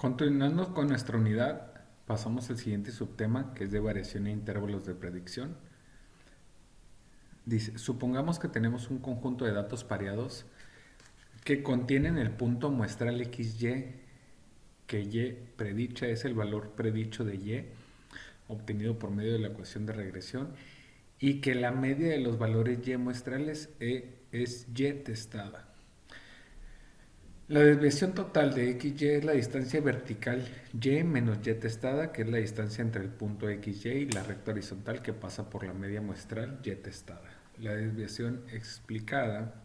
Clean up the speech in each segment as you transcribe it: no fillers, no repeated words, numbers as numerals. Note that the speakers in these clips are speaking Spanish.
Continuando con nuestra unidad, pasamos al siguiente subtema, que es de variación e intervalos de predicción. Dice, supongamos que tenemos un conjunto de datos pareados que contienen el punto muestral XY, que Y predicha es el valor predicho de Y, obtenido por medio de la ecuación de regresión, y que la media de los valores Y muestrales es Y testada. La desviación total de XY es la distancia vertical Y menos Y testada, que es la distancia entre el punto XY y la recta horizontal que pasa por la media muestral Y testada. La desviación explicada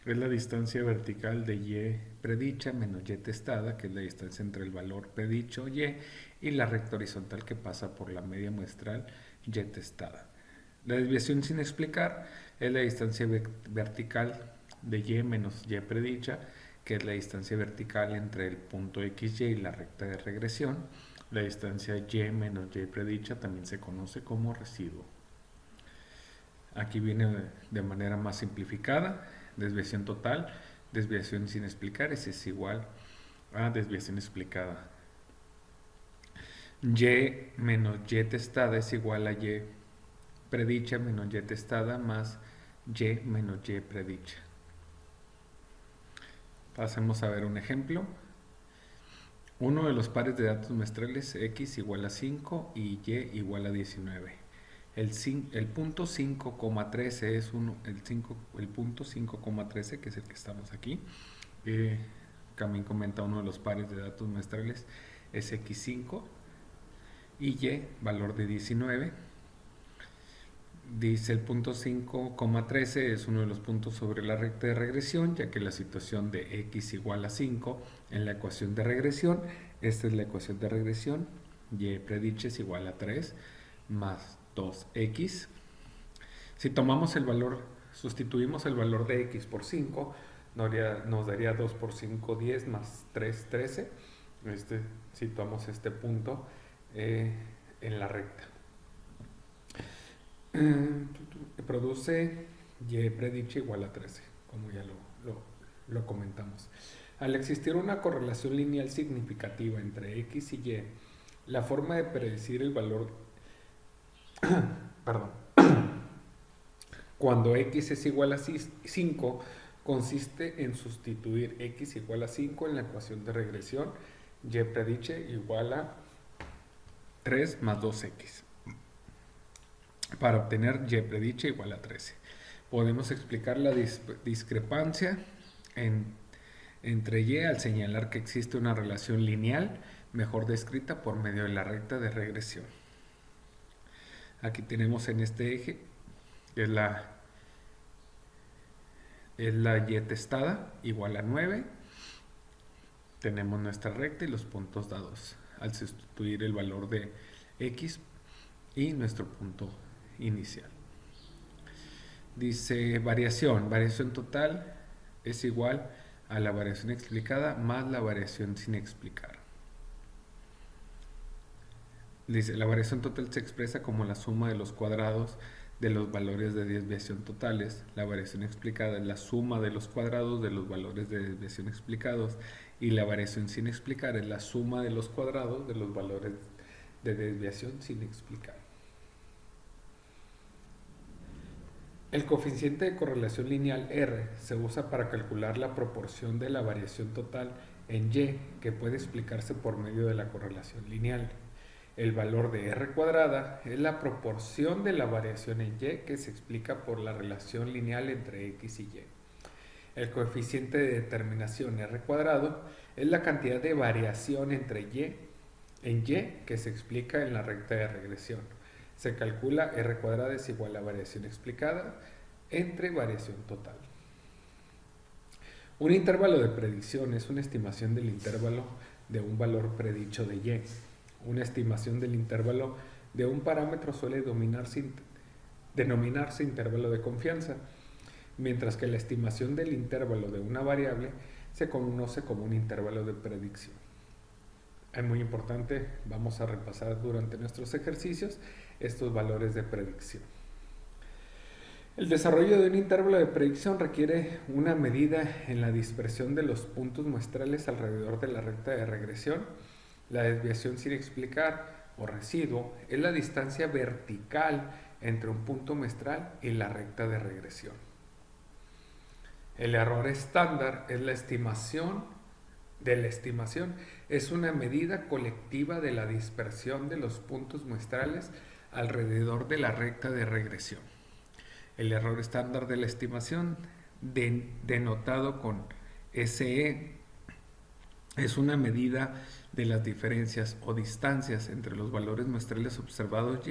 es la distancia vertical de Y predicha menos Y testada, que es la distancia entre el valor predicho y la recta horizontal que pasa por la media muestral Y testada. La desviación sin explicar es la distancia vertical de Y menos Y predicha, que es la distancia vertical entre el punto XY y la recta de regresión. La distancia Y menos Y predicha también se conoce como residuo. Aquí viene de manera más simplificada: desviación total, desviación sin explicar, es igual a desviación explicada. Y menos Y testada es igual a Y predicha menos Y testada más Y menos Y predicha. Pasemos a ver un ejemplo. Uno de los pares de datos muestrales X igual a 5 y Y igual a 19. El punto 5,13 es el punto 5,13, que es el que estamos aquí. También comenta uno de los pares de datos muestrales es X5 y Y, valor de 19. Dice el punto 5,13 es uno de los puntos sobre la recta de regresión, ya que la situación de x igual a 5 en la ecuación de regresión, esta es la ecuación de regresión, y predicha es igual a 3 más 2x. Si tomamos el valor, sustituimos el valor de x por 5, nos daría 2 por 5, 10 más 3, 13. Situamos este punto en la recta. Produce Y predicha igual a 13, como ya lo comentamos. Al existir una correlación lineal significativa entre X y Y, la forma de predecir el valor perdón, cuando X es igual a 5 consiste en sustituir X igual a 5 en la ecuación de regresión, Y predicha igual a 3 más 2x, para obtener Y predicha igual a 13. Podemos explicar la discrepancia entre Y al señalar que existe una relación lineal mejor descrita por medio de la recta de regresión. Aquí tenemos en este eje, que es la Y testada igual a 9. Tenemos nuestra recta y los puntos dados al sustituir el valor de X y nuestro punto inicial. Dice variación total es igual a la variación explicada más la variación sin explicar. Dice, la variación total se expresa como la suma de los cuadrados de los valores de desviación totales. La variación explicada es la suma de los cuadrados de los valores de desviación explicados, y la variación sin explicar es la suma de los cuadrados de los valores de desviación sin explicar. El coeficiente de correlación lineal R se usa para calcular la proporción de la variación total en Y, que puede explicarse por medio de la correlación lineal. El valor de R cuadrada es la proporción de la variación en Y que se explica por la relación lineal entre X y Y. El coeficiente de determinación R cuadrado es la cantidad de variación entre Y que se explica en la recta de regresión. Se calcula R cuadrada es igual a variación explicada entre variación total. Un intervalo de predicción es una estimación del intervalo de un valor predicho de Y. Una estimación del intervalo de un parámetro suele denominarse intervalo de confianza, mientras que la estimación del intervalo de una variable se conoce como un intervalo de predicción. Es muy importante, vamos a repasar durante nuestros ejercicios estos valores de predicción. El desarrollo de un intervalo de predicción requiere una medida en la dispersión de los puntos muestrales alrededor de la recta de regresión La desviación sin explicar o residuo es la distancia vertical entre un punto muestral y la recta de regresión. El error estándar es la estimación de la estimación. Es una medida colectiva de la dispersión de los puntos muestrales alrededor de la recta de regresión. El error estándar de la estimación, denotado con SE, es una medida de las diferencias o distancias entre los valores muestrales observados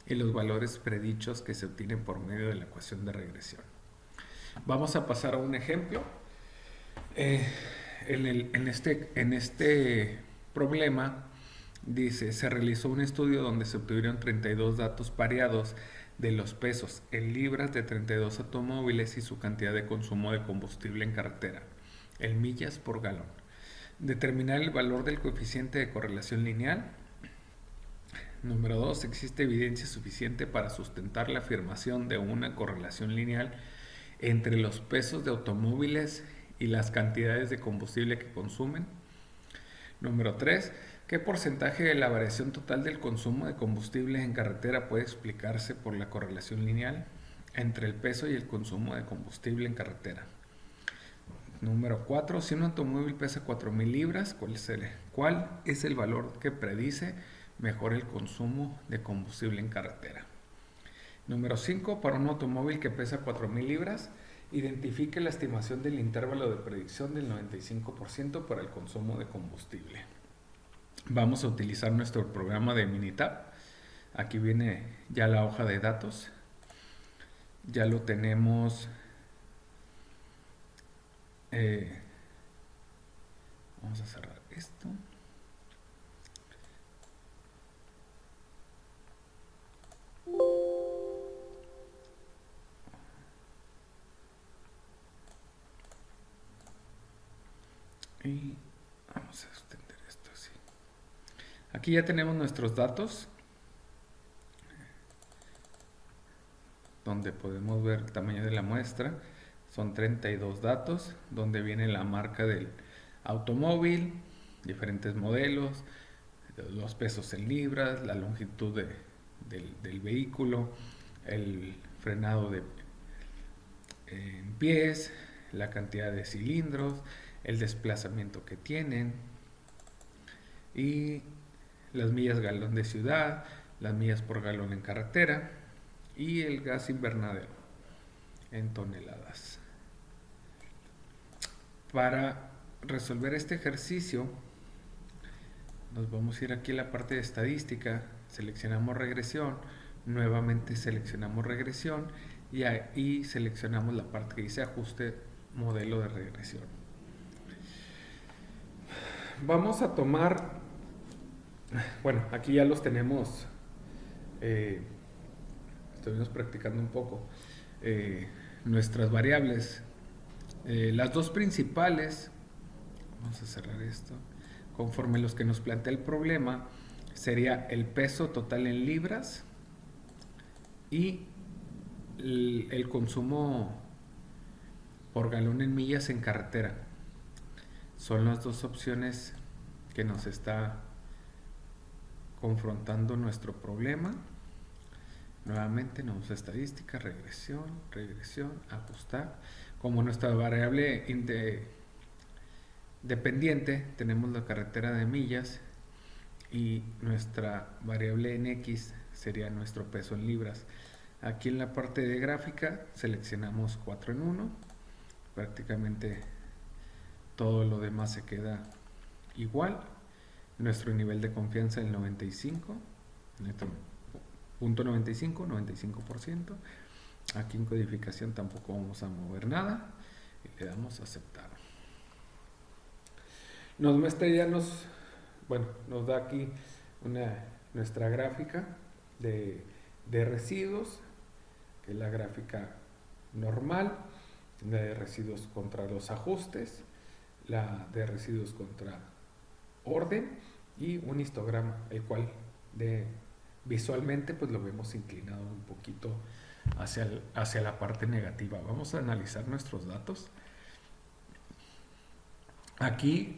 y los valores predichos que se obtienen por medio de la ecuación de regresión. Vamos a pasar a un ejemplo. En este problema dice, se realizó un estudio donde se obtuvieron 32 datos pareados de los pesos en libras de 32 automóviles y su cantidad de consumo de combustible en carretera, en millas por galón. Determinar el valor del coeficiente de correlación lineal. Número 2. ¿Existe evidencia suficiente para sustentar la afirmación de una correlación lineal entre los pesos de automóviles y las cantidades de combustible que consumen? Número 3. ¿Qué porcentaje de la variación total del consumo de combustible en carretera puede explicarse por la correlación lineal entre el peso y el consumo de combustible en carretera? Número 4. Si un automóvil pesa 4.000 libras, ¿cuál es el valor que predice mejor el consumo de combustible en carretera? Número 5. Para un automóvil que pesa 4.000 libras, identifique la estimación del intervalo de predicción del 95% para el consumo de combustible. Vamos a utilizar nuestro programa de Minitab. Aquí viene ya la hoja de datos. Ya lo tenemos. Vamos a cerrar esto. Y vamos a extender esto así. Aquí ya tenemos nuestros datos, donde podemos ver el tamaño de la muestra. Son 32 datos, donde viene la marca del automóvil, diferentes modelos, los pesos en libras, la longitud del vehículo, el frenado en pies, la cantidad de cilindros, el desplazamiento que tienen y las millas galón de ciudad, las millas por galón en carretera y el gas invernadero en toneladas. Para resolver este ejercicio nos vamos a ir aquí a la parte de estadística, seleccionamos regresión, nuevamente seleccionamos regresión y ahí seleccionamos la parte que dice ajuste modelo de regresión. Vamos a tomar, bueno, aquí ya los tenemos, estuvimos practicando un poco, nuestras variables. Las dos principales, vamos a cerrar esto, conforme los que nos plantea el problema, sería el peso total en libras y el consumo por galón en millas en carretera. Son las dos opciones que nos está confrontando nuestro problema. Nuevamente nos vamos a estadística, regresión, ajustar. Como nuestra variable dependiente tenemos la carretera de millas y nuestra variable en X sería nuestro peso en libras. Aquí en la parte de gráfica seleccionamos 4 en 1, prácticamente todo lo demás se queda igual. Nuestro nivel de confianza el 95, punto 95%. Aquí en codificación tampoco vamos a mover nada y le damos a aceptar. Nos muestra ya nos da aquí nuestra gráfica de residuos, que es la gráfica normal, la de residuos contra los ajustes, la de residuos contra orden y un histograma, el cual visualmente pues lo vemos inclinado un poquito hacia la parte negativa. Vamos a analizar nuestros datos. Aquí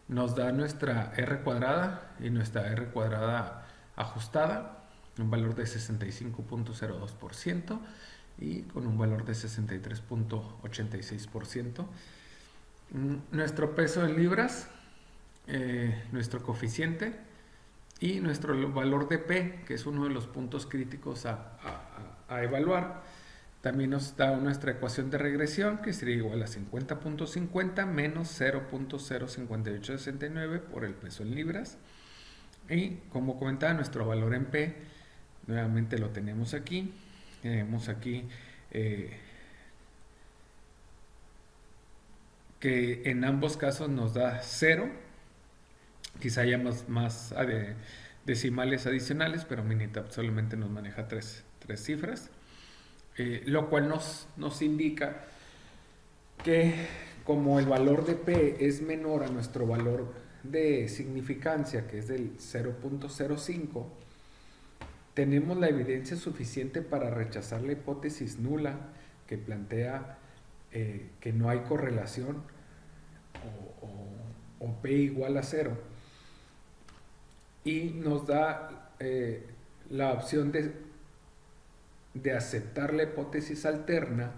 nos da nuestra R cuadrada y nuestra R cuadrada ajustada, un valor de 65.02% y con un valor de 63.86%. Nuestro peso en libras, nuestro coeficiente y nuestro valor de P, que es uno de los puntos críticos a evaluar. También nos da nuestra ecuación de regresión, que sería igual a 50.50 menos 0.05869 por el peso en libras. Y como comentaba, nuestro valor en P, nuevamente lo tenemos aquí. Tenemos aquí que en ambos casos nos da 0. Quizá haya más decimales adicionales, pero Minitab solamente nos maneja tres cifras. Lo cual nos indica que como el valor de P es menor a nuestro valor de significancia, que es del 0.05, tenemos la evidencia suficiente para rechazar la hipótesis nula que plantea que no hay correlación o P igual a 0, y nos da la opción de aceptar la hipótesis alterna,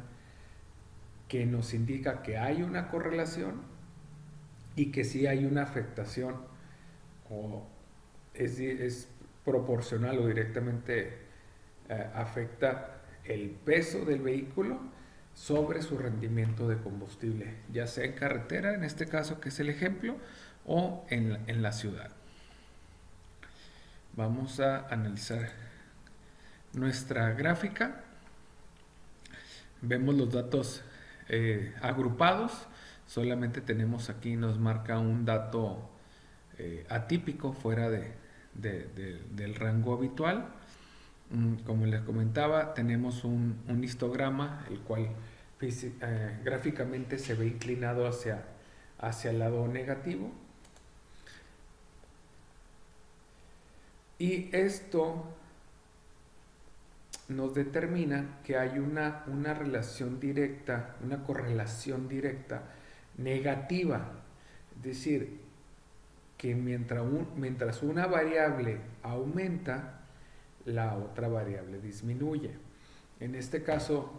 que nos indica que hay una correlación y que sí hay una afectación, o es proporcional o directamente afecta el peso del vehículo sobre su rendimiento de combustible, ya sea en carretera, en este caso que es el ejemplo, o en la ciudad. Vamos a analizar nuestra gráfica. Vemos los datos agrupados. Solamente tenemos aquí, nos marca un dato atípico fuera del rango habitual. Como les comentaba, tenemos un histograma, el cual gráficamente se ve inclinado hacia el lado negativo. Y esto nos determina que hay una relación directa, una correlación directa negativa. Es decir, que mientras una variable aumenta, la otra variable disminuye. En este caso,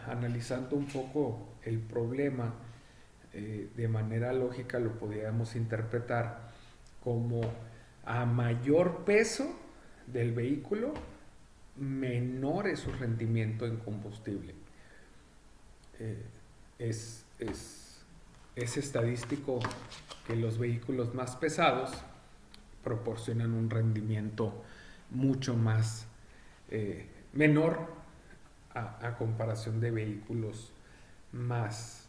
analizando un poco el problema, de manera lógica lo podríamos interpretar como a mayor peso del vehículo, menor es su rendimiento en combustible. Es estadístico que los vehículos más pesados proporcionan un rendimiento mucho más menor a comparación de vehículos más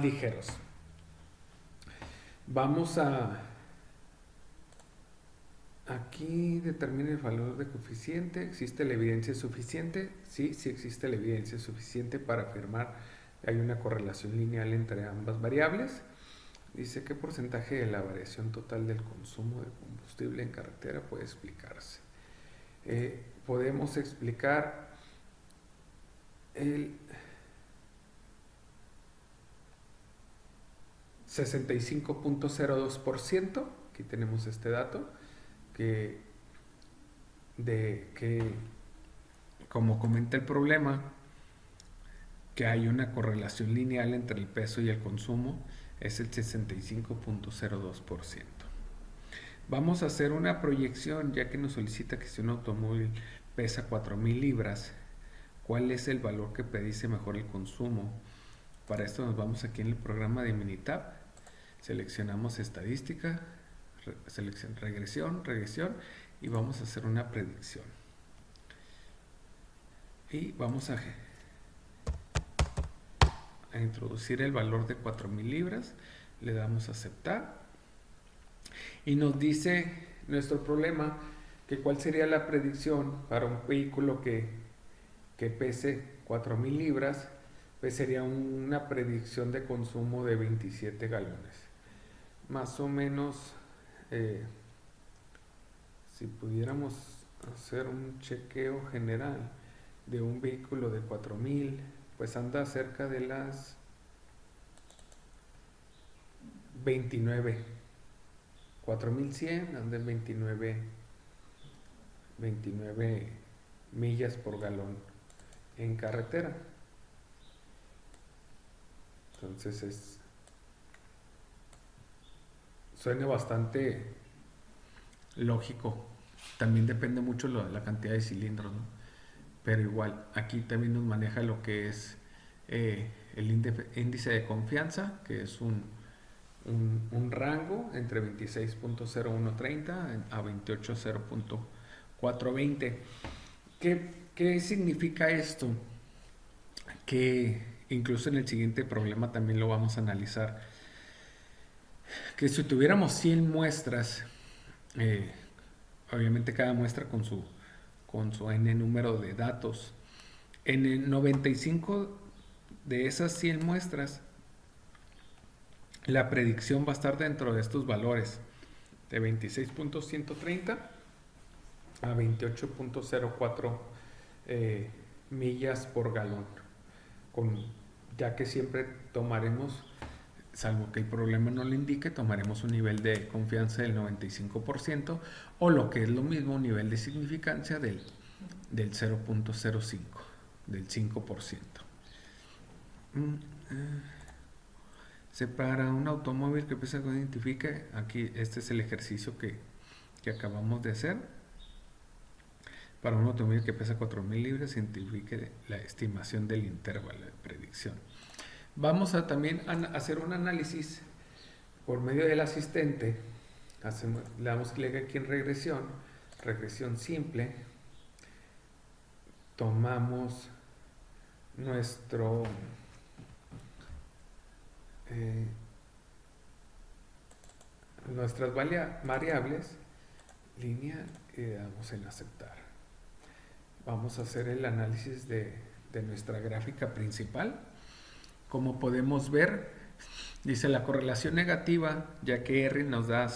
ligeros. Vamos aquí determina el valor de coeficiente. ¿Existe la evidencia suficiente? Sí existe la evidencia suficiente para afirmar que hay una correlación lineal entre ambas variables. Dice: ¿qué porcentaje de la variación total del consumo de combustible en carretera puede explicarse? Podemos explicar el 65.02%. Aquí tenemos este dato que como comenta el problema, que hay una correlación lineal entre el peso y el consumo, es el 65.02%. Vamos a hacer una proyección, ya que nos solicita que si un automóvil pesa 4,000 libras, ¿cuál es el valor que predice mejor el consumo? Para esto nos vamos aquí en el programa de Minitab, seleccionamos estadística, regresión, y vamos a hacer una predicción. Y vamos a introducir el valor de 4,000 libras, le damos a aceptar y nos dice nuestro problema que cuál sería la predicción para un vehículo que pese 4,000 libras. Pues sería una predicción de consumo de 27 galones. Más o menos, si pudiéramos hacer un chequeo general de un vehículo de 4,000, pues anda cerca de las 29, 4100 anda en 29 millas por galón en carretera. Entonces suena bastante lógico. También depende mucho la cantidad de cilindros, ¿no? Pero igual, aquí también nos maneja lo que es el índice de confianza, que es un rango entre 26.0130 a 28.0420. ¿Qué significa esto? Que incluso en el siguiente problema también lo vamos a analizar. Que si tuviéramos 100 muestras, obviamente cada muestra con su n número de datos, en el 95 de esas 100 muestras, la predicción va a estar dentro de estos valores de 26.130 a 28.04 millas por galón, ya que siempre tomaremos, salvo que el problema no lo indique, tomaremos un nivel de confianza del 95% o lo que es lo mismo, un nivel de significancia del 0.05, del 5%. Para un automóvil que pesa, identifique, aquí este es el ejercicio que acabamos de hacer. Para un automóvil que pesa 4.000 libras, identifique la estimación del intervalo de predicción. Vamos a también hacer un análisis por medio del asistente. Le damos clic aquí en regresión simple. Tomamos nuestras variables lineal y le damos en aceptar. Vamos a hacer el análisis de nuestra gráfica principal. Como podemos ver, dice la correlación negativa, ya que R nos da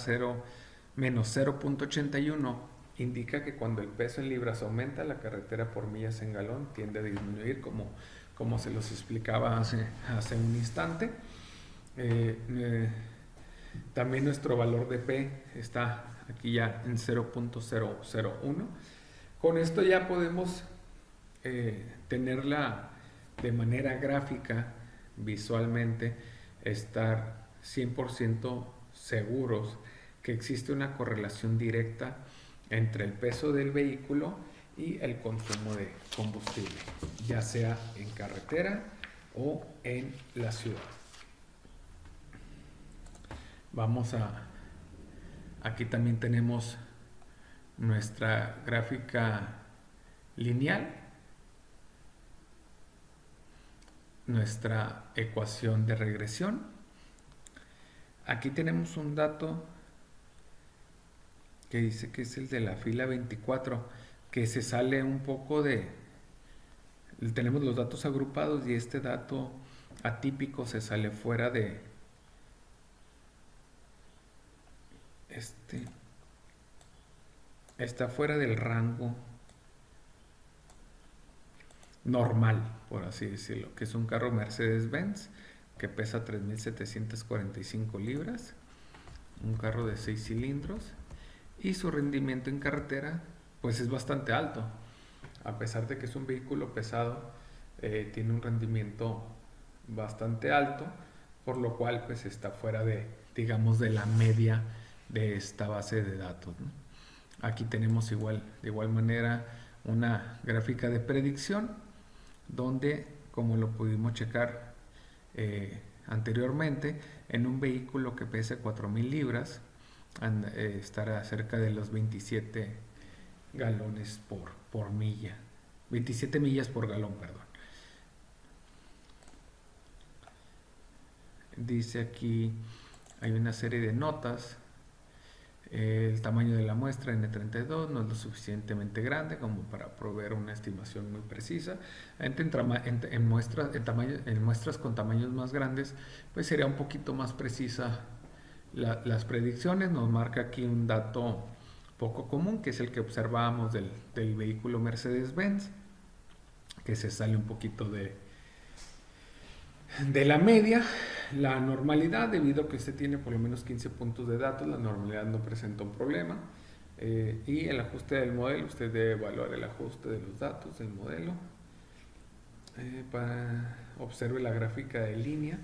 menos 0.81, indica que cuando el peso en libras aumenta, la carretera por millas en galón tiende a disminuir, como se los explicaba hace un instante. También nuestro valor de P está aquí ya en 0.001. Con esto ya podemos tenerla de manera gráfica, visualmente, estar 100% seguros que existe una correlación directa entre el peso del vehículo y el consumo de combustible, ya sea en carretera o en la ciudad. Aquí también tenemos nuestra gráfica lineal, nuestra ecuación de regresión. Aquí tenemos un dato que dice que es el de la fila 24, que se sale un poco tenemos los datos agrupados y este dato atípico se sale fuera está fuera del rango normal, por así decirlo, que es un carro Mercedes-Benz que pesa 3.745 libras, un carro de 6 cilindros, y su rendimiento en carretera pues es bastante alto. A pesar de que es un vehículo pesado, tiene un rendimiento bastante alto, por lo cual pues está fuera de la media de esta base de datos, ¿no? Aquí tenemos de igual manera una gráfica de predicción donde, como lo pudimos checar anteriormente, en un vehículo que pese 4.000 libras estará cerca de los 27 galones por milla, 27 millas por galón, perdón. Dice aquí, hay una serie de notas. El tamaño de la muestra N32 no es lo suficientemente grande como para proveer una estimación muy precisa. En muestras con tamaños más grandes, pues sería un poquito más precisa las predicciones. Nos marca aquí un dato poco común, que es el que observábamos del vehículo Mercedes-Benz, que se sale un poquito de la media, la normalidad, debido a que usted tiene por lo menos 15 puntos de datos, la normalidad no presenta un problema. Y el ajuste del modelo, usted debe evaluar el ajuste de los datos del modelo. Observe la gráfica de línea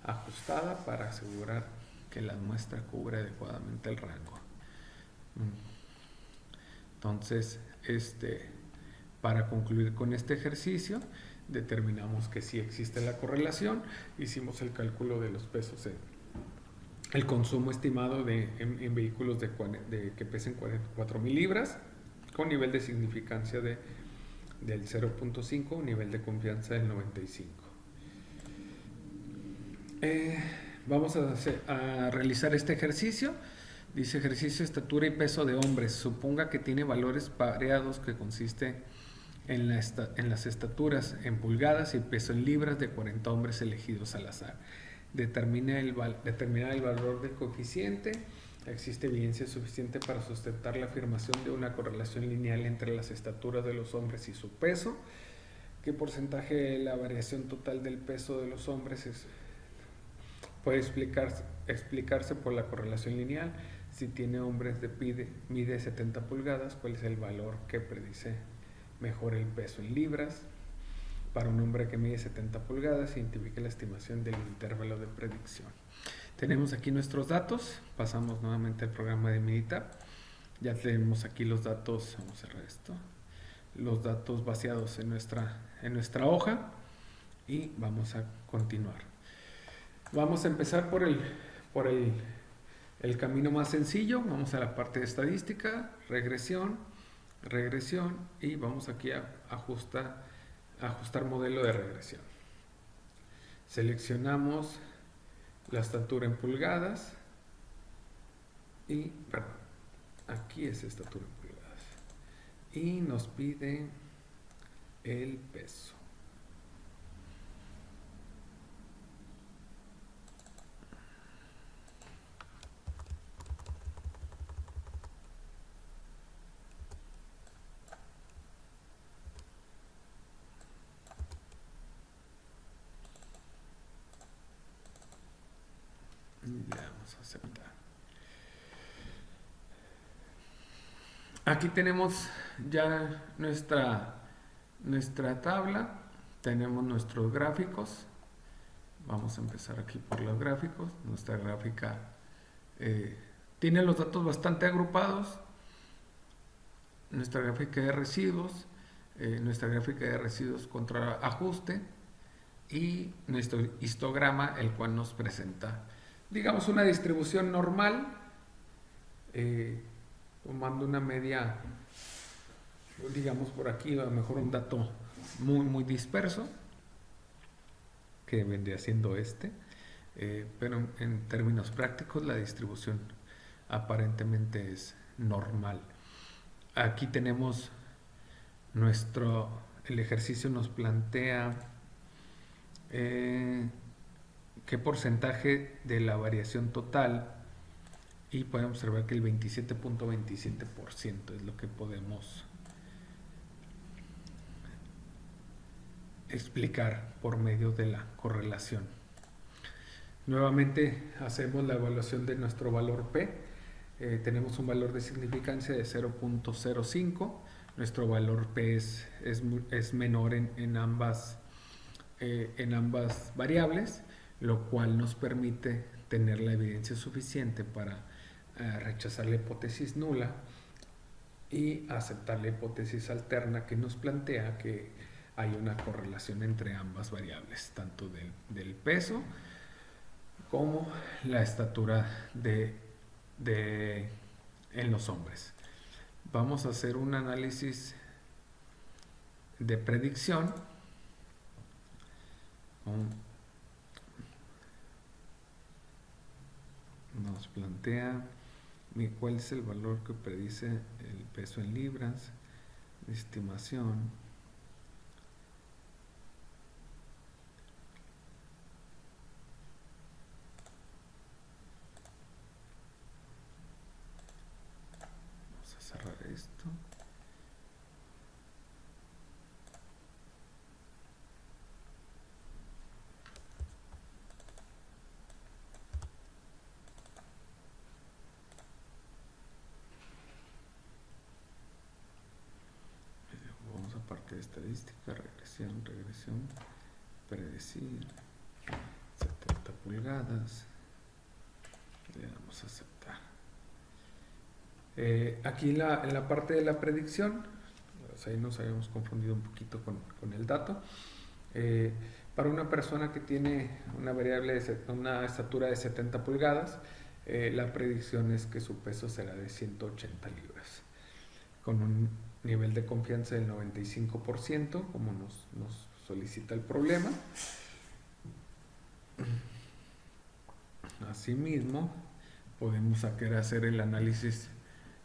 ajustada para asegurar que la muestra cubre adecuadamente el rango. Entonces, para concluir con este ejercicio, determinamos que sí existe la correlación, hicimos el cálculo de los pesos el consumo estimado en vehículos que pesen 44.000 libras, con nivel de significancia del 0.5, nivel de confianza del 95. Vamos a realizar este ejercicio. Dice: ejercicio estatura y peso de hombres. Suponga que tiene valores pareados, que consiste en las estaturas en pulgadas y peso en libras de 40 hombres elegidos al azar. Determinar el valor del coeficiente. Existe evidencia suficiente para sustentar la afirmación de una correlación lineal entre las estaturas de los hombres y su peso. ¿Qué porcentaje de la variación total del peso de los hombres puede explicarse por la correlación lineal? Si tiene hombres mide 70 pulgadas, ¿cuál es el valor que predice mejor el peso en libras? Para un hombre que mide 70 pulgadas, identifique la estimación del intervalo de predicción. Tenemos aquí nuestros datos. Pasamos nuevamente al programa de Minitab. Ya tenemos aquí los datos. Vamos a cerrar esto. Los datos vaciados en nuestra hoja. Y vamos a continuar. Vamos a empezar por el camino más sencillo. Vamos a la parte de estadística, regresión, y vamos aquí a ajustar modelo de regresión. Seleccionamos la estatura en pulgadas y, perdón, aquí es estatura en pulgadas y nos pide el peso. Le vamos a aceptar. Aquí tenemos ya nuestra tabla, tenemos nuestros gráficos. Vamos a empezar aquí por los gráficos. Nuestra gráfica tiene los datos bastante agrupados. Nuestra gráfica de residuos, contra ajuste, y nuestro histograma, el cual nos presenta, digamos, una distribución normal, tomando una media, digamos por aquí, a lo mejor un dato muy disperso, que vendría siendo pero en términos prácticos la distribución aparentemente es normal. Aquí tenemos el ejercicio nos plantea qué porcentaje de la variación total, y podemos observar que el 27.27% es lo que podemos explicar por medio de la correlación. Nuevamente hacemos la evaluación de nuestro valor P. Tenemos un valor de significancia de 0.05. Nuestro valor P es menor en ambas variables, lo cual nos permite tener la evidencia suficiente para rechazar la hipótesis nula y aceptar la hipótesis alterna, que nos plantea que hay una correlación entre ambas variables, tanto del peso como la estatura en los hombres. Vamos a hacer un análisis de predicción. Nos plantea cuál es el valor que predice el peso en libras, estimación. Vamos a cerrar esto. estadística, regresión, predecir, 70 pulgadas, le damos a aceptar. Aquí en la parte de la predicción, pues ahí nos habíamos confundido un poquito con el dato. Para una persona que tiene una estatura de 70 pulgadas, la predicción es que su peso será de 180 libras, con un nivel de confianza del 95%, como nos solicita el problema. Asimismo, podemos hacer el análisis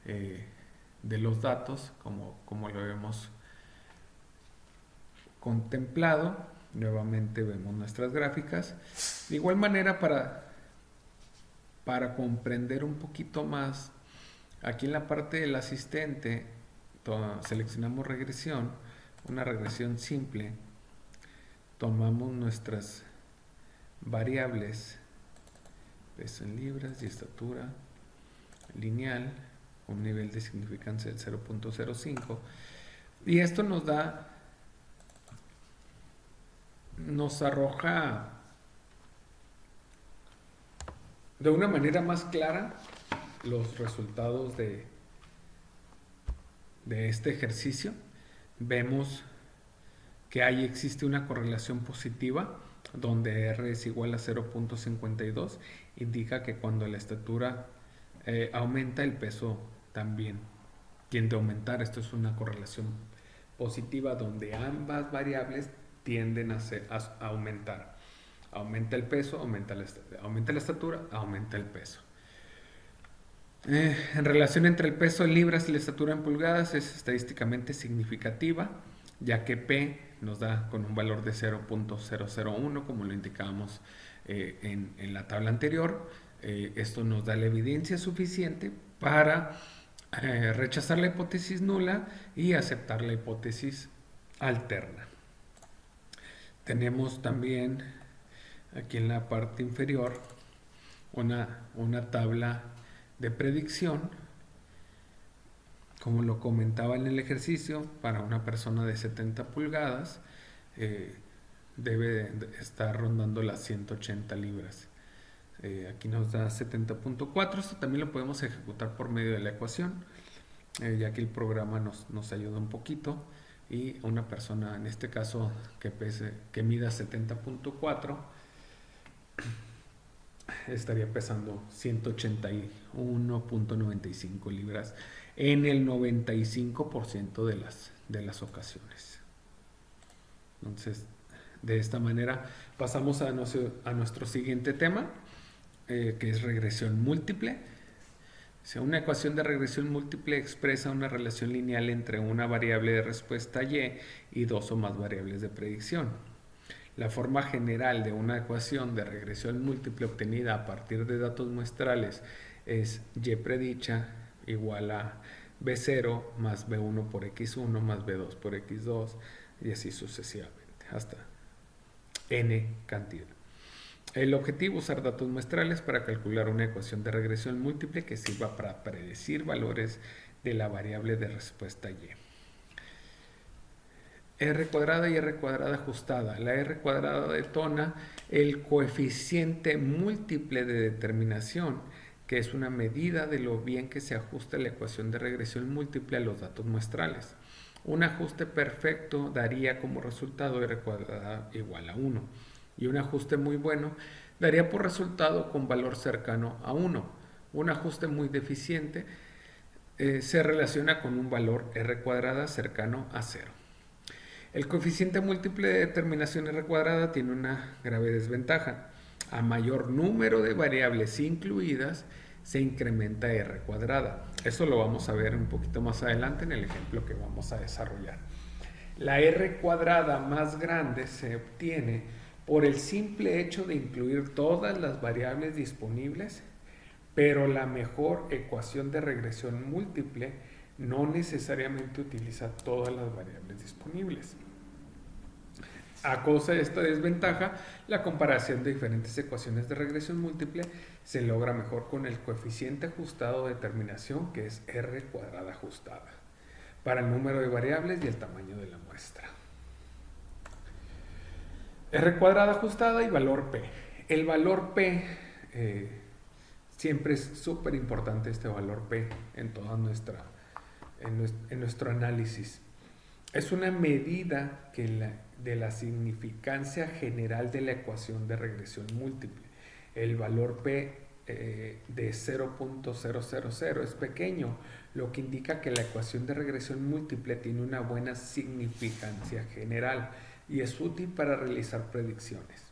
de los datos, como lo hemos contemplado. Nuevamente vemos nuestras gráficas. De igual manera, para comprender un poquito más, aquí en la parte del asistente seleccionamos regresión, una regresión simple. Tomamos nuestras variables, peso en libras y estatura lineal, un nivel de significancia del 0.05, y esto nos arroja de una manera más clara los resultados de este ejercicio. Vemos que ahí existe una correlación positiva donde R es igual a 0.52, indica que cuando la estatura aumenta, el peso también tiende a aumentar. Esto es una correlación positiva donde ambas variables tienden a aumentar. Aumenta el peso, aumenta la estatura, aumenta el peso. En relación entre el peso en libras y la estatura en pulgadas es estadísticamente significativa, ya que P nos da con un valor de 0.001, como lo indicábamos en la tabla anterior. Esto nos da la evidencia suficiente para rechazar la hipótesis nula y aceptar la hipótesis alterna. Tenemos también aquí en la parte inferior una tabla de predicción. Como lo comentaba en el ejercicio, para una persona de 70 pulgadas debe estar rondando las 180 libras. Aquí nos da 70.4. Esto también lo podemos ejecutar por medio de la ecuación, ya que el programa nos ayuda un poquito. Y una persona, en este caso, que mida 70.4, estaría pesando 181.95 libras en el 95% de las ocasiones. Entonces, de esta manera pasamos a nuestro siguiente tema, que es regresión múltiple. Una ecuación de regresión múltiple expresa una relación lineal entre una variable de respuesta y dos o más variables de predicción. La forma general de una ecuación de regresión múltiple obtenida a partir de datos muestrales es y predicha igual a B0 más B1 por X1 más B2 por X2 y así sucesivamente hasta n cantidad. El objetivo es usar datos muestrales para calcular una ecuación de regresión múltiple que sirva para predecir valores de la variable de respuesta y. R cuadrada y R cuadrada ajustada. La R cuadrada detona el coeficiente múltiple de determinación, que es una medida de lo bien que se ajusta la ecuación de regresión múltiple a los datos muestrales. Un ajuste perfecto daría como resultado R cuadrada igual a 1. Y un ajuste muy bueno daría por resultado con valor cercano a 1. Un ajuste muy deficiente se relaciona con un valor R cuadrada cercano a 0. El coeficiente múltiple de determinación R cuadrada tiene una grave desventaja. A mayor número de variables incluidas, se incrementa R cuadrada. Eso lo vamos a ver un poquito más adelante en el ejemplo que vamos a desarrollar. La R cuadrada más grande se obtiene por el simple hecho de incluir todas las variables disponibles, pero la mejor ecuación de regresión múltiple no necesariamente utiliza todas las variables disponibles. A causa de esta desventaja, la comparación de diferentes ecuaciones de regresión múltiple se logra mejor con el coeficiente ajustado de determinación, que es R cuadrada ajustada. para el número de variables y el tamaño de la muestra. R cuadrada ajustada y valor P. El valor P, siempre es súper importante este valor P en toda en nuestro análisis. Es una medida de la significancia general de la ecuación de regresión múltiple. El valor P de 0.000 es pequeño, lo que indica que la ecuación de regresión múltiple tiene una buena significancia general y es útil para realizar predicciones.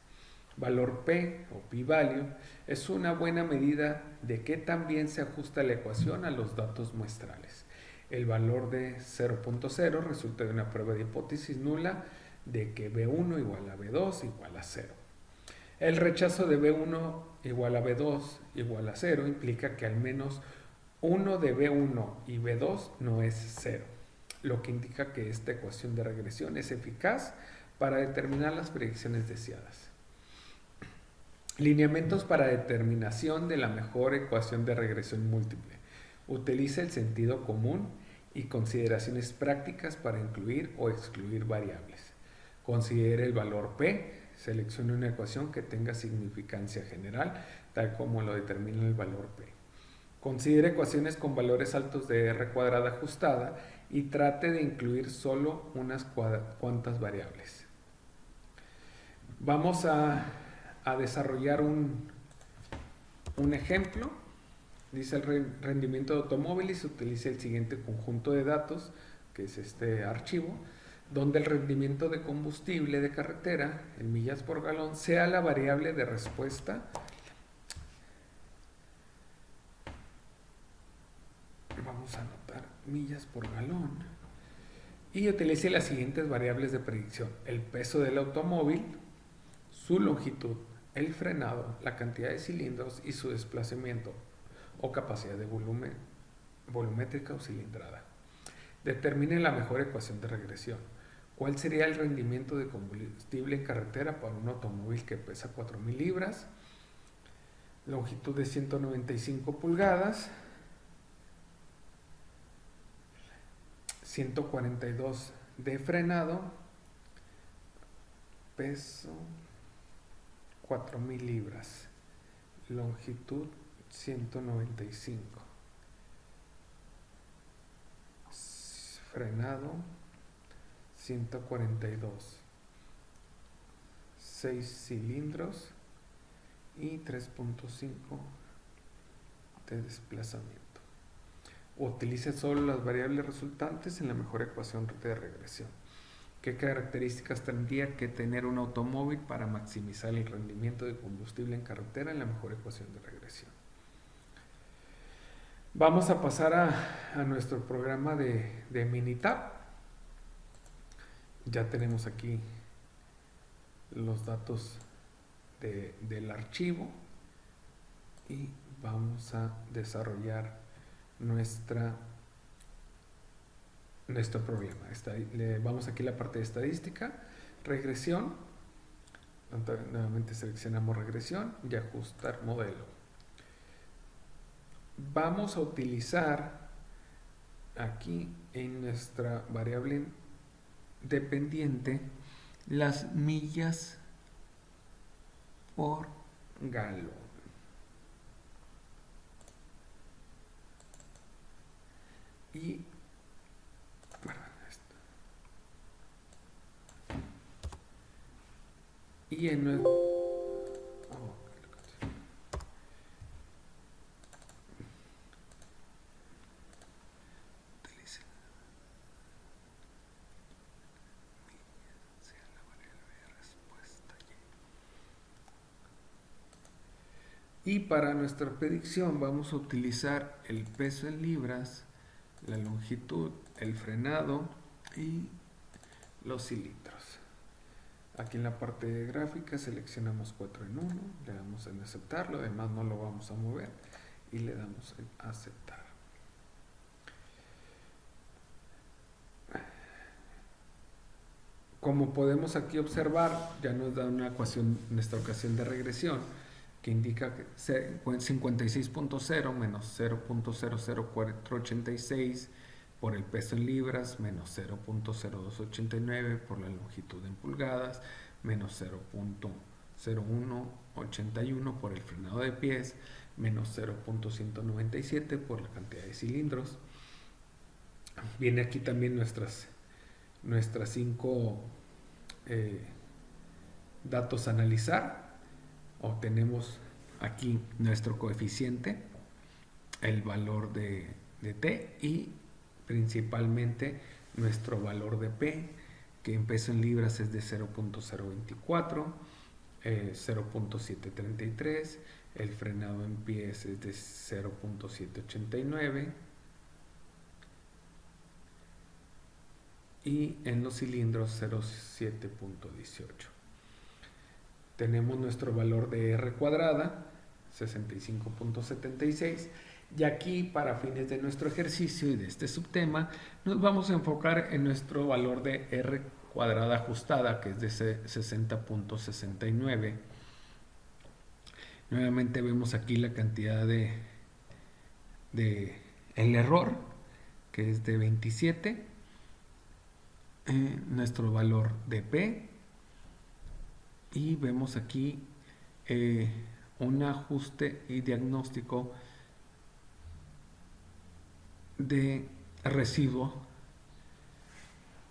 Valor P o p-value es una buena medida de qué tan bien se ajusta la ecuación a los datos muestrales. El valor de 0.0 resulta de una prueba de hipótesis nula de que B1 igual a B2 igual a 0. El rechazo de B1 igual a B2 igual a 0 implica que al menos uno de B1 y B2 no es 0, lo que indica que esta ecuación de regresión es eficaz para determinar las predicciones deseadas. Lineamientos para determinación de la mejor ecuación de regresión múltiple. Utiliza el sentido común y consideraciones prácticas para incluir o excluir variables. Considere el valor P. Seleccione una ecuación que tenga significancia general, tal como lo determina el valor P. Considere ecuaciones con valores altos de R cuadrada ajustada y trate de incluir solo unas cuantas variables. Vamos a desarrollar un ejemplo. Dice el rendimiento de automóviles, utiliza el siguiente conjunto de datos, que es este archivo, donde el rendimiento de combustible de carretera en millas por galón sea la variable de respuesta. Vamos a anotar millas por galón y utilice las siguientes variables de predicción: el peso del automóvil, su longitud, el frenado, la cantidad de cilindros y su desplazamiento o capacidad de volumétrica o cilindrada. Determine la mejor ecuación de regresión. ¿Cuál sería el rendimiento de combustible en carretera para un automóvil que pesa 4.000 libras, longitud de 195 pulgadas, 142 de frenado, peso 4.000 libras, longitud 195, frenado 142, 6 cilindros y 3.5 de desplazamiento. Utilice solo las variables resultantes en la mejor ecuación de regresión. ¿Qué características tendría que tener un automóvil para maximizar el rendimiento de combustible en carretera en la mejor ecuación de regresión? Vamos a pasar a nuestro programa de Minitab. Ya tenemos aquí los datos del archivo y vamos a desarrollar nuestro problema. Vamos aquí a la parte de estadística, regresión. Nuevamente seleccionamos regresión y ajustar modelo. Vamos a utilizar aquí en nuestra variable dependiente las millas por galón. Y en nuestro y para nuestra predicción vamos a utilizar el peso en libras, la longitud, el frenado y los cilindros. Aquí en la parte de gráfica seleccionamos 4 en 1, le damos en aceptar, lo demás no lo vamos a mover y le damos en aceptar. Como podemos aquí observar, ya nos da una ecuación en esta ocasión de regresión que indica que 56.0 menos 0.00486 por el peso en libras, menos 0.0289 por la longitud en pulgadas, menos 0.0181 por el frenado de pies, menos 0.197 por la cantidad de cilindros. Viene aquí también nuestras 5 datos a analizar. Obtenemos aquí nuestro coeficiente, el valor de T y principalmente nuestro valor de P, que en peso en libras es de 0.024, 0.733, el frenado en pies es de 0.789 y en los cilindros 0.7.18. Tenemos nuestro valor de R cuadrada, 65.76, y aquí para fines de nuestro ejercicio y de este subtema nos vamos a enfocar en nuestro valor de R cuadrada ajustada, que es de 60.69. Nuevamente vemos aquí la cantidad de el error, que es de 27, nuestro valor de P, y vemos aquí un ajuste y diagnóstico de residuo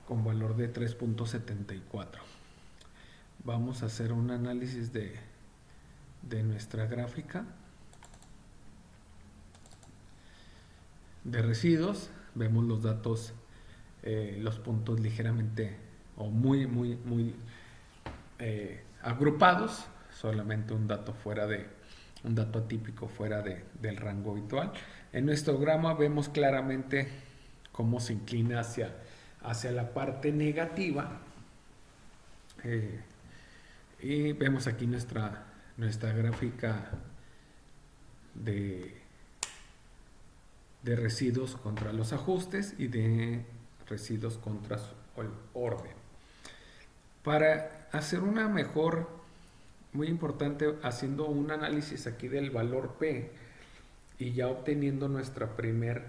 con valor de 3.74. Vamos a hacer un análisis de nuestra gráfica de residuos. Vemos los datos, los puntos ligeramente o muy agrupados, solamente un dato atípico fuera del rango habitual. En nuestro grama vemos claramente cómo se inclina hacia la parte negativa, y vemos aquí nuestra gráfica de residuos contra los ajustes y de residuos contra su orden. Para hacer una mejor, muy importante, haciendo un análisis aquí del valor P y ya obteniendo nuestra primer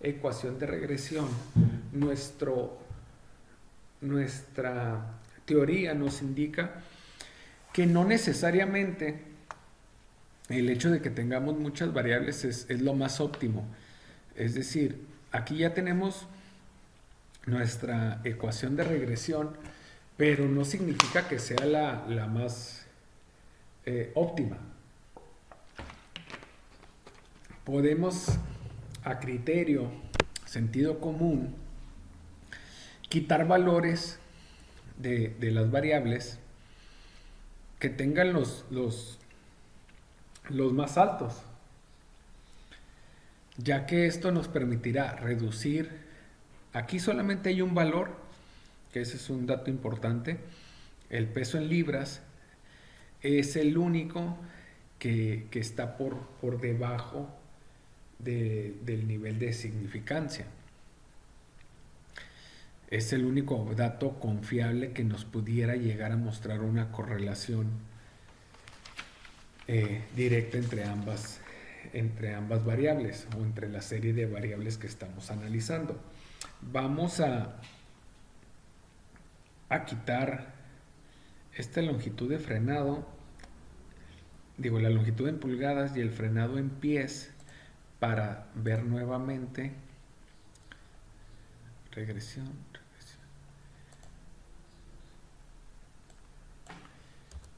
ecuación de regresión, nuestra teoría nos indica que no necesariamente el hecho de que tengamos muchas variables es lo más óptimo. Es decir, aquí ya tenemos nuestra ecuación de regresión, pero no significa que sea la más óptima. Podemos, a criterio, sentido común, quitar valores de las variables que tengan los más altos, ya que esto nos permitirá reducir. Aquí solamente hay un valor, que ese es un dato importante. El peso en libras es el único que está por debajo del nivel de significancia. Es el único dato confiable que nos pudiera llegar a mostrar una correlación directa entre ambas variables o entre la serie de variables que estamos analizando. Vamos a quitar esta longitud de frenado, la longitud en pulgadas y el frenado en pies, para ver nuevamente regresión.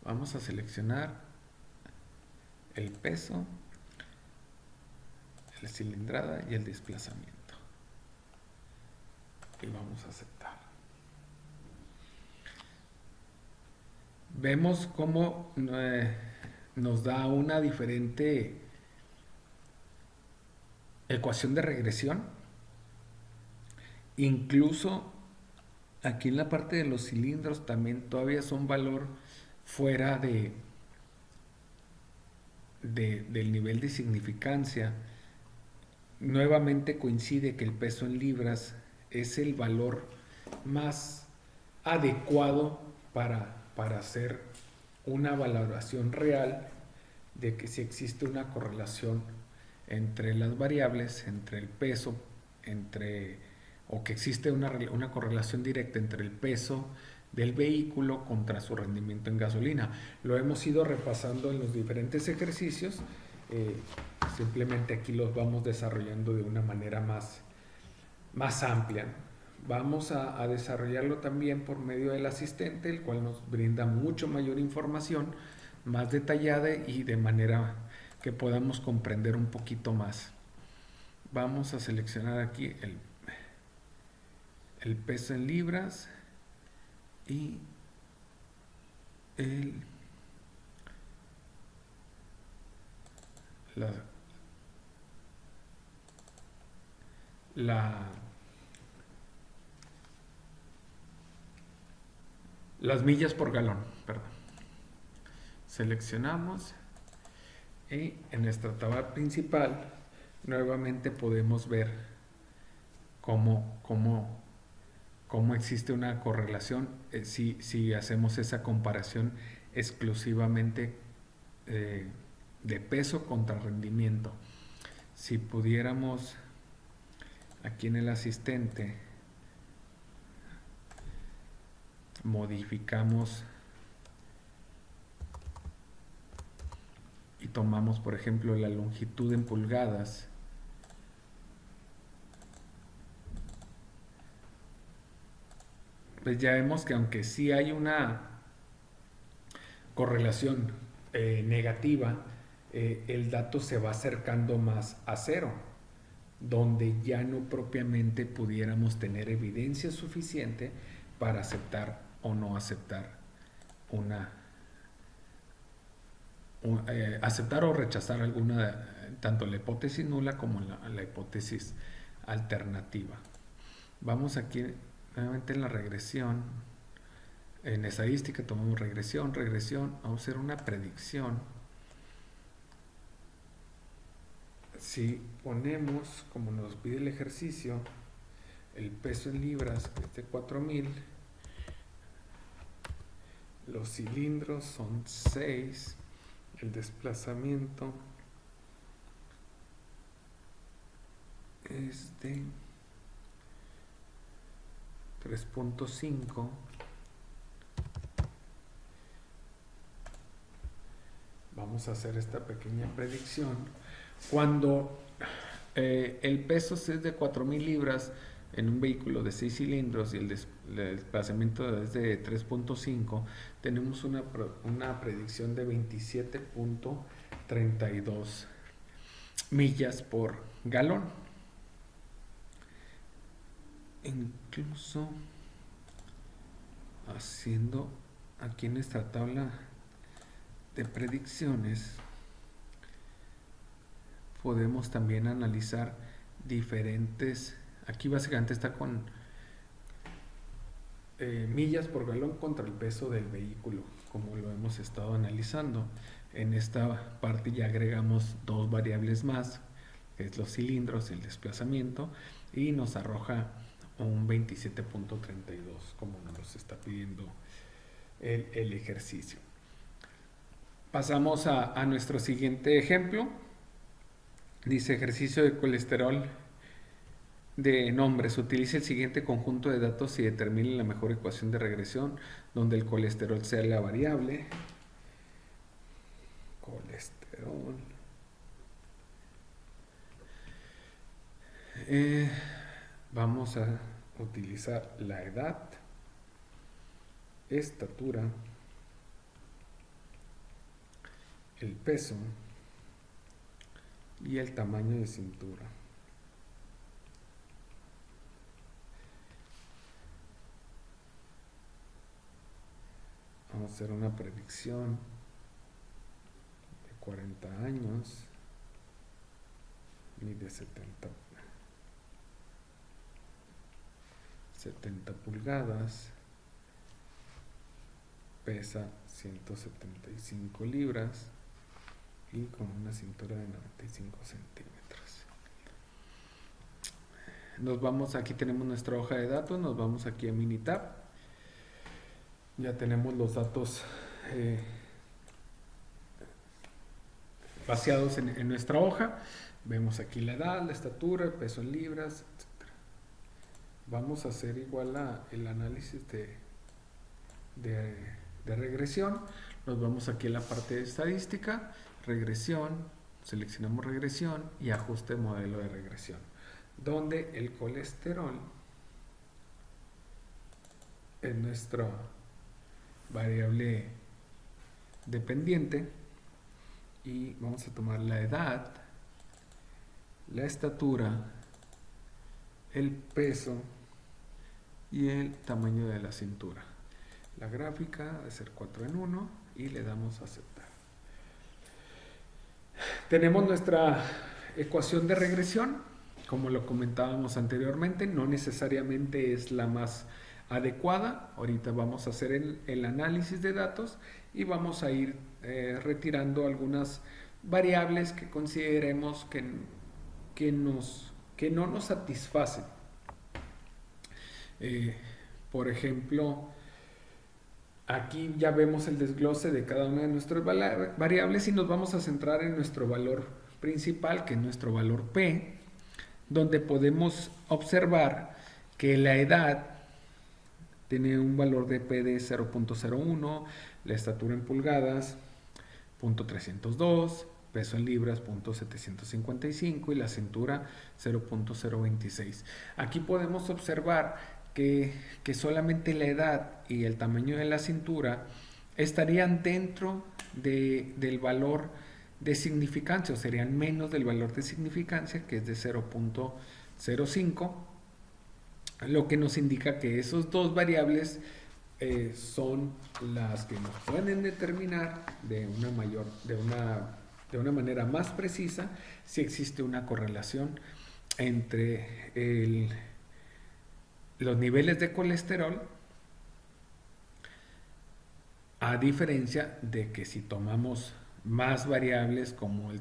Vamos a seleccionar el peso, la cilindrada y el desplazamiento y vamos a aceptar. Vemos cómo nos da una diferente ecuación de regresión. Incluso aquí en la parte de los cilindros también todavía son valor fuera del nivel de significancia. Nuevamente coincide que el peso en libras es el valor más adecuado para hacer una valoración real de que si existe una correlación entre las variables, entre el peso, entre o que existe una correlación directa entre el peso del vehículo contra su rendimiento en gasolina. Lo hemos ido repasando en los diferentes ejercicios, simplemente aquí los vamos desarrollando de una manera más amplia. Vamos a desarrollarlo también por medio del asistente, el cual nos brinda mucho mayor información, más detallada y de manera que podamos comprender un poquito más. Vamos a seleccionar aquí el peso en libras y las millas por galón, perdón. Seleccionamos y en nuestra tabla principal nuevamente podemos ver cómo existe una correlación si hacemos esa comparación exclusivamente de peso contra rendimiento. Si pudiéramos aquí en el asistente modificamos y tomamos por ejemplo la longitud en pulgadas, pues ya vemos que aunque sí hay una correlación negativa, el dato se va acercando más a cero, donde ya no propiamente pudiéramos tener evidencia suficiente para aceptar o no aceptar aceptar o rechazar alguna, tanto la hipótesis nula como la hipótesis alternativa. Vamos aquí nuevamente en la regresión. En estadística tomamos regresión, vamos a hacer una predicción. Si ponemos, como nos pide el ejercicio, el peso en libras es de 4000, los cilindros son 6, el desplazamiento es de 3.5. Vamos a hacer esta pequeña predicción. Cuando el peso es de 4000 libras en un vehículo de 6 cilindros y el desplazamiento es de 3.5, tenemos una predicción de 27.32 millas por galón. Incluso haciendo aquí en nuestra tabla de predicciones podemos también analizar diferentes, aquí básicamente está con millas por galón contra el peso del vehículo, como lo hemos estado analizando. En esta parte ya agregamos dos variables más, que es los cilindros y el desplazamiento, y nos arroja un 27.32 como nos está pidiendo el ejercicio. Pasamos a nuestro siguiente ejemplo. Dice ejercicio de colesterol de nombres. Utilice el siguiente conjunto de datos y determine la mejor ecuación de regresión donde el colesterol sea la variable. Colesterol. Vamos a utilizar la edad, estatura, el peso y el tamaño de cintura. Vamos a hacer una predicción de 40 años, mide 70 pulgadas, pesa 175 libras y con una cintura de 95 centímetros. Nos vamos, aquí tenemos nuestra hoja de datos, nos vamos aquí a Minitab. Ya tenemos los datos vaciados en nuestra hoja. Vemos aquí la edad, la estatura, el peso en libras, etc. vamos a hacer igual el análisis de, de regresión. Nos vamos aquí a la parte de estadística, regresión, seleccionamos regresión y ajuste modelo de regresión, donde el colesterol es nuestra variable dependiente, y vamos a tomar la edad, la estatura, el peso y el tamaño de la cintura. La gráfica debe ser 4 en 1 y le damos a aceptar. Tenemos nuestra ecuación de regresión, como lo comentábamos anteriormente, no necesariamente es la más adecuada. Ahorita vamos a hacer el análisis de datos y vamos a ir retirando algunas variables que consideremos que no nos satisfacen. Por ejemplo, aquí ya vemos el desglose de cada una de nuestras variables y nos vamos a centrar en nuestro valor principal, que es nuestro valor P, donde podemos observar que la edad tiene un valor de P de 0.01, la estatura en pulgadas 0.302, peso en libras 0.755 y la cintura 0.026. Aquí podemos observar que solamente la edad y el tamaño de la cintura estarían dentro del valor de significancia, o serían menos del valor de significancia, que es de 0.05, lo que nos indica que esos dos variables son las que nos pueden determinar de una manera más precisa si existe una correlación entre los niveles de colesterol, a diferencia de que si tomamos más variables como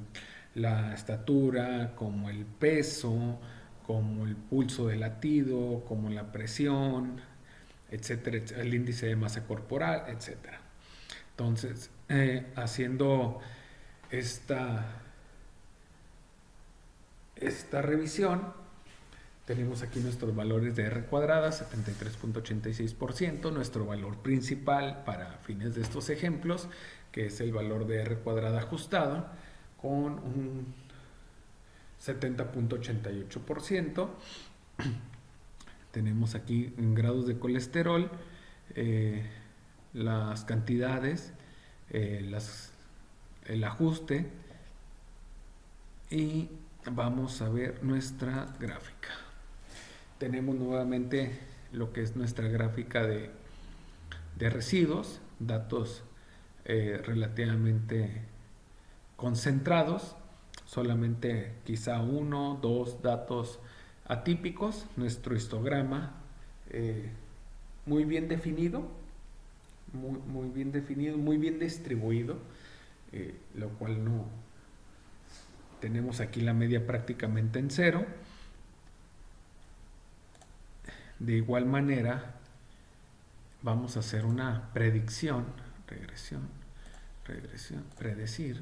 la estatura, como el peso, como el pulso de latido, como la presión, etcétera, el índice de masa corporal, etcétera. Entonces, haciendo esta revisión, tenemos aquí nuestros valores de R cuadrada, 73.86%, nuestro valor principal para fines de estos ejemplos, que es el valor de R cuadrada ajustado, con un 70.88%. Tenemos aquí en grados de colesterol, las cantidades, el ajuste, y vamos a ver nuestra gráfica. Tenemos nuevamente lo que es nuestra gráfica de residuos, datos relativamente concentrados, solamente quizá 1, 2 datos atípicos. Nuestro histograma muy bien definido, muy bien definido, muy bien distribuido, lo cual no tenemos aquí la media prácticamente en 0. De igual manera vamos a hacer una predicción, regresión, predecir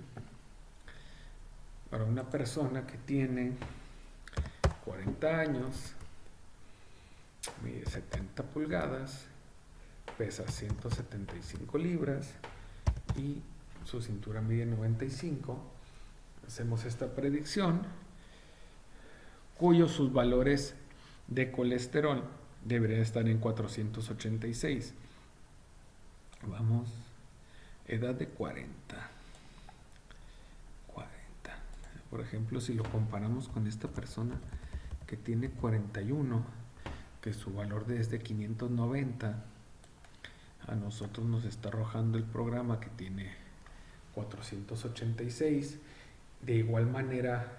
para una persona que tiene 40 años, mide 70 pulgadas, pesa 175 libras y su cintura mide 95. Hacemos esta predicción, cuyos sus valores de colesterol debería estar en 486. Vamos, edad de 40. Por ejemplo, si lo comparamos con esta persona que tiene 41, que su valor es de 590, a nosotros nos está arrojando el programa que tiene 486. De igual manera,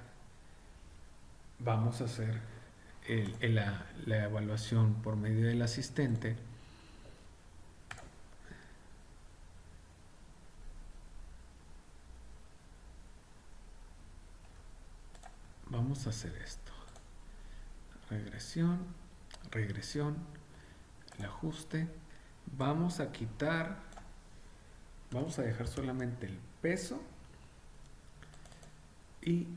vamos a hacer la evaluación por medio del asistente. Vamos a hacer esto: regresión, el ajuste. Vamos a dejar solamente el peso y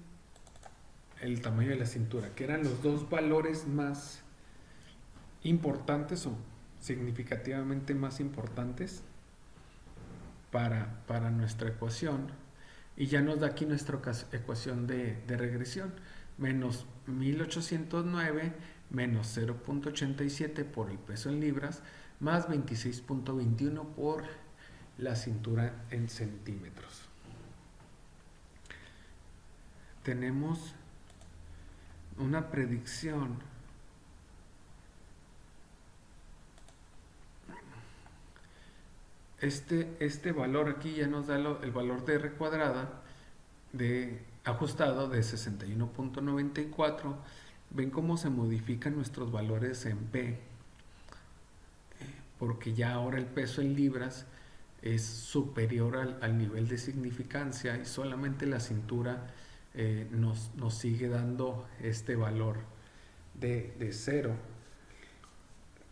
el tamaño de la cintura, que eran los dos valores más importantes o significativamente más importantes para nuestra ecuación, y ya nos da aquí nuestra ecuación de regresión: menos 1809 menos 0.87 por el peso en libras más 26.21 por la cintura en centímetros. Tenemos una predicción este valor aquí ya nos da el valor de R cuadrada ajustado de 61.94. Ven cómo se modifican nuestros valores en P, porque ya ahora el peso en libras es superior al nivel de significancia, y solamente la cintura nos sigue dando este valor de 0,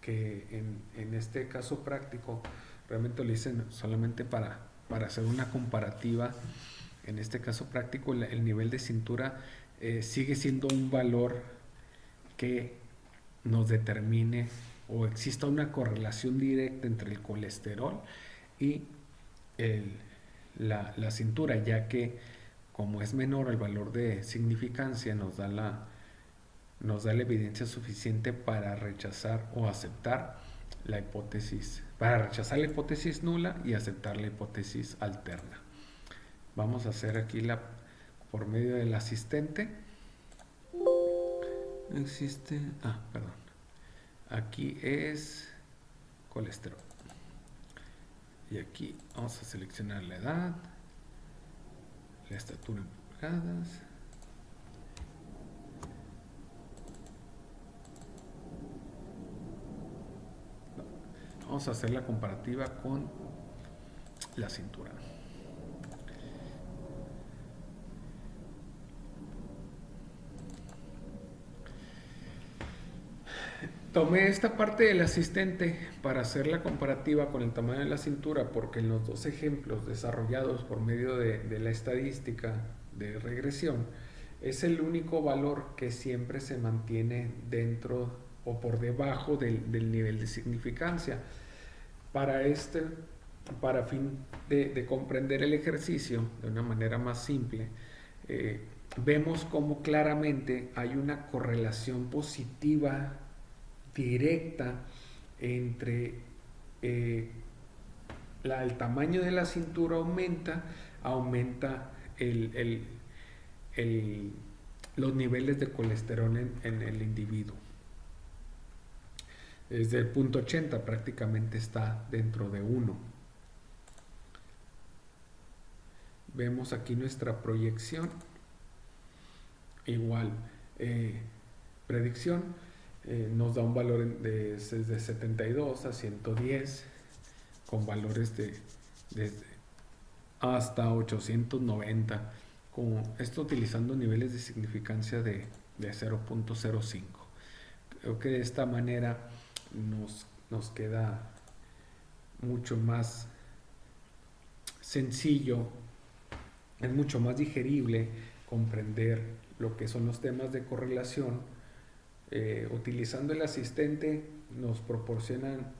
que en este caso práctico realmente lo hice solamente para hacer una comparativa. En este caso práctico el nivel de cintura sigue siendo un valor que nos determine o exista una correlación directa entre el colesterol y la cintura, ya que como es menor el valor de significancia, nos da la evidencia suficiente para rechazar o aceptar la hipótesis, para rechazar la hipótesis nula y aceptar la hipótesis alterna. Vamos a hacer aquí por medio del asistente. Perdón. Aquí es colesterol. Y aquí vamos a seleccionar la edad, la estatura en pulgadas. Vamos a hacer la comparativa con la cintura. Tomé esta parte del asistente para hacer la comparativa con el tamaño de la cintura, porque en los dos ejemplos desarrollados por medio de la estadística de regresión es el único valor que siempre se mantiene dentro o por debajo del nivel de significancia. Para fin de comprender el ejercicio de una manera más simple, vemos cómo claramente hay una correlación positiva directa entre el tamaño de la cintura aumenta los niveles de colesterol en el individuo. Desde el punto 80 prácticamente está dentro de 1. Vemos aquí nuestra proyección. Igual, predicción. Nos da un valor desde 72 a 110, con valores desde hasta 890, con esto utilizando niveles de significancia de 0.05. Creo que de esta manera nos queda mucho más sencillo, es mucho más digerible comprender lo que son los temas de correlación. Utilizando el asistente nos proporcionan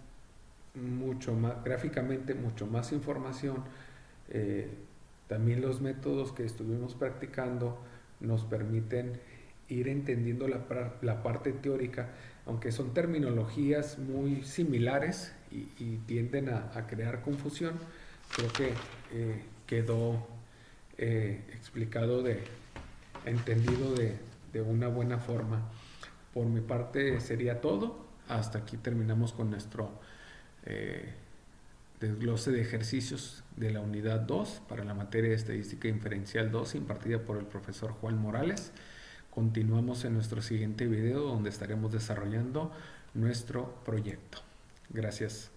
gráficamente mucho más información. También los métodos que estuvimos practicando nos permiten ir entendiendo la parte teórica, aunque son terminologías muy similares y tienden a crear confusión. Creo que quedó explicado, entendido de una buena forma. Por mi parte sería todo. Hasta aquí terminamos con nuestro desglose de ejercicios de la unidad 2 para la materia de Estadística Inferencial 2, impartida por el profesor Juan Morales. Continuamos en nuestro siguiente video, donde estaremos desarrollando nuestro proyecto. Gracias.